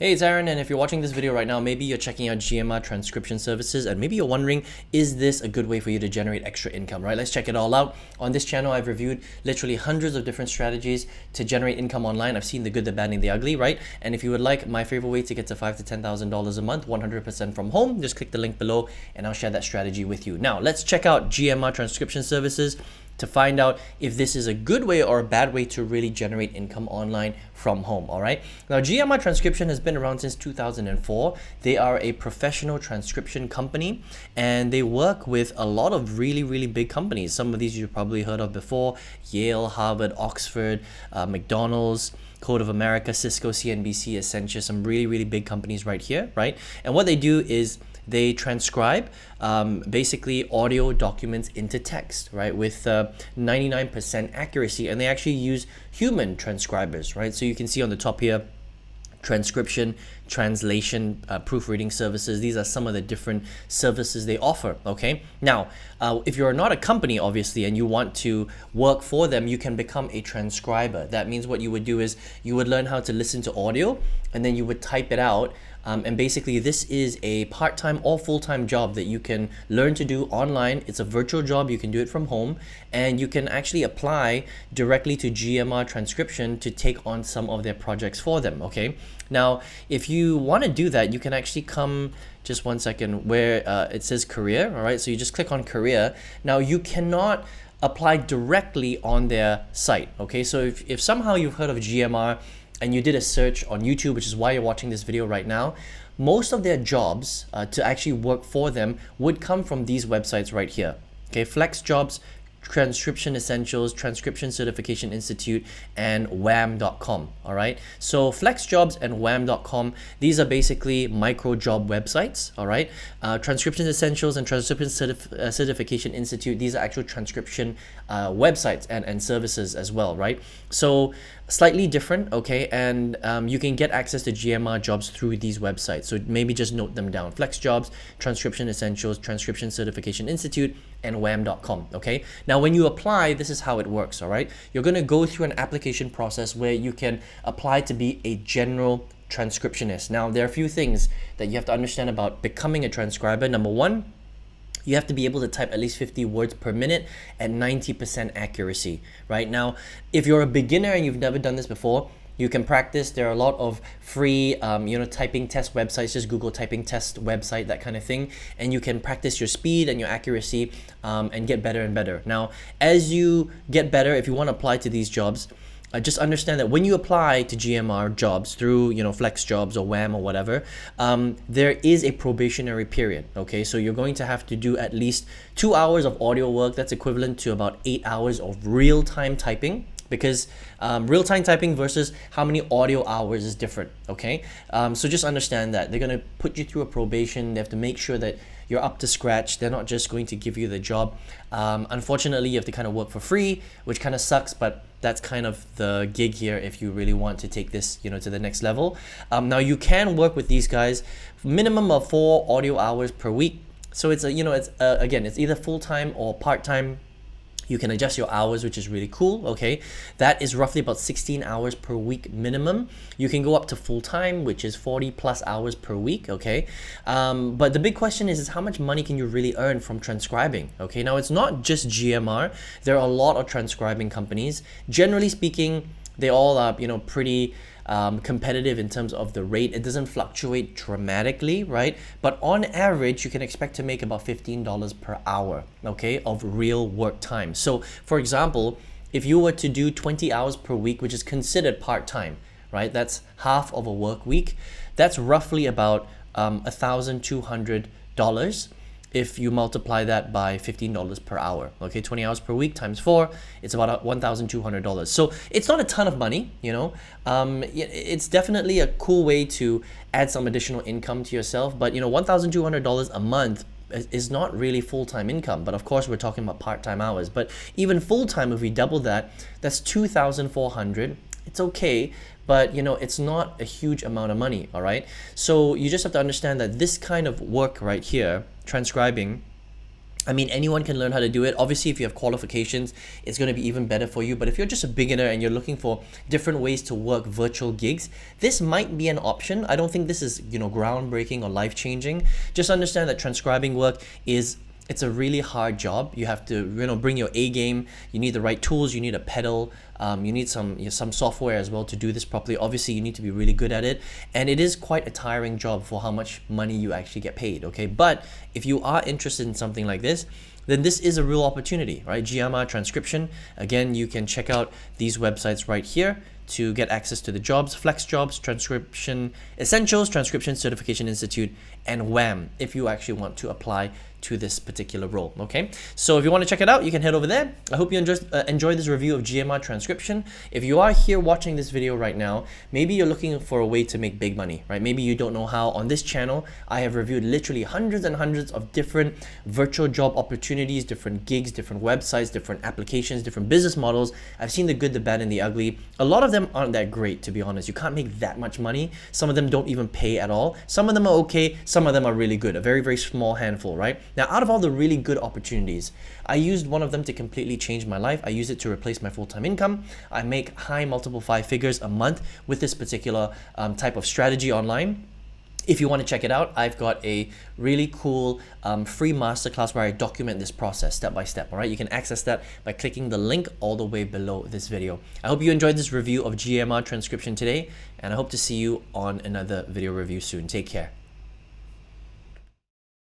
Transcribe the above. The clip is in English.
Hey, it's Aaron, and if you're watching this video right now, maybe you're checking out GMR Transcription services, and maybe you're wondering, is this a good way for you to generate extra income, right? Let's check it all out. On this channel, I've reviewed literally hundreds of different strategies to generate income online. I've seen the good, the bad, and the ugly, right? And if you would like my favorite way to get to $5,000 to $10,000 a month, 100% from home, just click the link below, and I'll share that strategy with you. Now, let's check out GMR Transcription services to find out if this is a good way or a bad way to really generate income online from home. All right. Now, GMR Transcription has been around since 2004. They are a professional transcription company, and they work with a lot of really big companies. Some of these you've probably heard of before: Yale, Harvard, Oxford, McDonald's, Code of America, Cisco, CNBC, Accenture, some really big companies right here, right? And what they do is they transcribe basically audio documents into text, right, with 99% accuracy, and they actually use human transcribers, right? So you can see on the top here, transcription, translation, proofreading services. These are some of the different services they offer. Okay, now if you're not a company, obviously, and you want to work for them, you can become a transcriber. That means what you would do is you would learn how to listen to audio, and then you would type it out. And basically, this is a part-time or full-time job that you can learn to do online. It's a virtual job. You can do it from home, and you can actually apply directly to GMR Transcription to take on some of their projects for them. Okay, now if you want to do that, you can actually come, just one second, where it says career. All right, so you just click on career. Now you cannot apply directly on their site. Okay, so if somehow you've heard of GMR and you did a search on YouTube, which is why you're watching this video right now, most of their jobs to actually work for them would come from these websites right here. Okay, Flex Jobs, Transcription Essentials, Transcription Certification Institute, and wham.com. All right, so Flex Jobs and wham.com, these are basically micro job websites. All right, Transcription Essentials and Transcription Certification Institute, these are actual transcription websites and services as well, right? So slightly different, okay, and you can get access to GMR jobs through these websites. So maybe just note them down: Flex Jobs, Transcription Essentials, Transcription Certification Institute, and wham.com. Okay, now when you apply, this is how it works. All right, you're going to go through an application process where you can apply to be a general transcriptionist. Now, there are a few things that you have to understand about becoming a transcriber. Number one, you have to be able to type at least 50 words per minute at 90% accuracy. Right now, if you're a beginner and you've never done this before, you can practice. There are a lot of free, typing test websites. Just Google typing test website, that kind of thing, and you can practice your speed and your accuracy and get better and better. Now, as you get better, if you want to apply to these jobs, just understand that when you apply to GMR jobs through, Flex Jobs or Wham or whatever, there is a probationary period. Okay, so you're going to have to do at least 2 hours of audio work. That's equivalent to about 8 hours of real-time typing, because real-time typing versus how many audio hours is different. Okay, so just understand that they're going to put you through a probation. They have to make sure that you're up to scratch. They're not just going to give you the job. Unfortunately, you have to kind of work for free, which kind of sucks, but that's kind of the gig here if you really want to take this, to the next level. Now you can work with these guys, minimum of 4 audio hours per week. So it's again, it's either full-time or part-time. You can adjust your hours, which is really cool. Okay, that is roughly about 16 hours per week minimum. You can go up to full-time, which is 40 plus hours per week. Okay, but the big question is how much money can you really earn from transcribing? Okay, now it's not just GMR. There are a lot of transcribing companies. Generally speaking, they all are pretty competitive in terms of the rate. It doesn't fluctuate dramatically, right? But on average, you can expect to make about $15 per hour, okay, of real work time. So for example, if you were to do 20 hours per week, which is considered part-time, right? That's half of a work week. That's roughly about $1,200. If you multiply that by $15 per hour, okay, 20 hours per week times 4, it's about $1,200. So it's not a ton of money, it's definitely a cool way to add some additional income to yourself. But $1,200 a month is not really full-time income. But of course, we're talking about part-time hours. But even full-time, if we double that, that's $2,400. It's okay, but it's not a huge amount of money. All right, so you just have to understand that this kind of work right here, transcribing, I mean, anyone can learn how to do it. Obviously, if you have qualifications, it's going to be even better for you. But if you're just a beginner and you're looking for different ways to work virtual gigs, this might be an option. I don't think this is, groundbreaking or life-changing. Just understand that transcribing work it's a really hard job. You have to, bring your A game. You need the right tools. You need a pedal. You need some software as well to do this properly. Obviously, you need to be really good at it. And it is quite a tiring job for how much money you actually get paid, okay? But if you are interested in something like this, then this is a real opportunity, right? GMR Transcription. Again, you can check out these websites right here to get access to the jobs: Flex Jobs, Transcription Essentials, Transcription Certification Institute, and WHAM if you actually want to apply to this particular role, okay? So if you want to check it out, you can head over there. I hope you enjoy this review of GMR Transcription. If you are here watching this video right now, maybe you're looking for a way to make big money, right? Maybe you don't know how. On this channel, I have reviewed literally hundreds and hundreds of different virtual job opportunities, different gigs, different websites, different applications, different business models. I've seen the good, the bad, and the ugly. A lot of them aren't that great, to be honest. You can't make that much money. Some of them don't even pay at all. Some of them are okay. Some of them are really good. A very, very small handful, right? Now, out of all the really good opportunities, I used one of them to completely change my life. I used it to replace my full-time income. I make high multiple 5 figures a month with this particular type of strategy online. If you want to check it out, I've got a really cool free masterclass where I document this process step by step. All right, you can access that by clicking the link all the way below this video. I hope you enjoyed this review of GMR Transcription today, and I hope to see you on another video review soon. Take care.